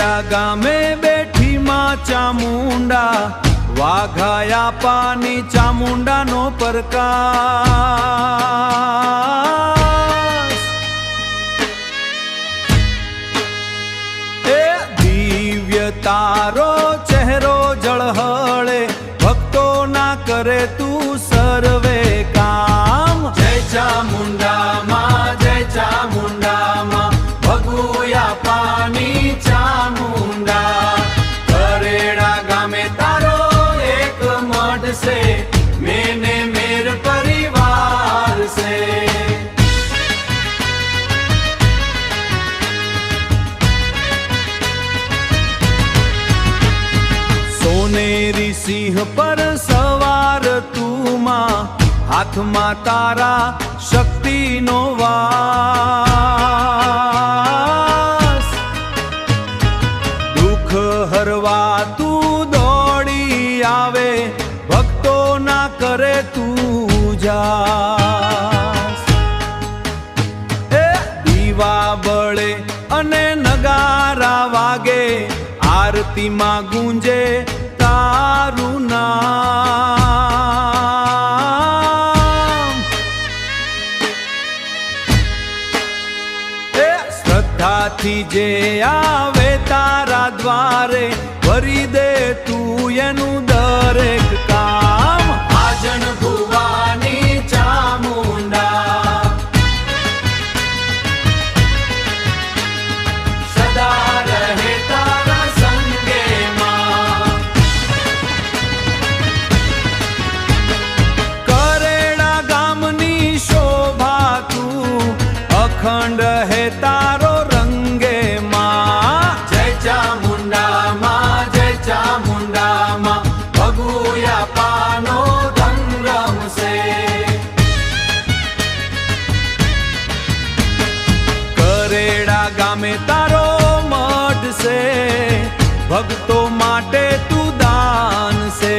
करेड़ा गामे बैठी मां चामुंडा वाघाया पानी चामुंडा नो प्रकाश ए दिव्य तारो चेहरो जळहळे भक्तो ना करे तू सर्वे काम। जय चामुंडा मां जय चामुंडा मां भगुया पानी चामुंडा। करेड़ा गामे तारो एक मठ से मैंने मेर परिवार से। सोनेरी सिंह पर सवार तू मां हाथ मां तारा शक्ति नो वास। दुख हरवा तू दौड़ी आवे भक्तो ना करे तू जास। ए दीवा बळे अने नगारा वागे आरती मां गूंजे तारू नाम। ए श्रद्धा थी जे आवे तारा द्वारे भरी दे तू एनु दरेक काम। आजन भुवानी चामुंडा सदा रहे तारा संगे मां। करेड़ा गामनी शोभा तू अखंड है तारो रंगे मां। जय चामुंडा मां जय चामुंडा मां भगुया पानो धंगम से। करेड़ा गामे तारो मठ से भक्तो माटे तू दान से।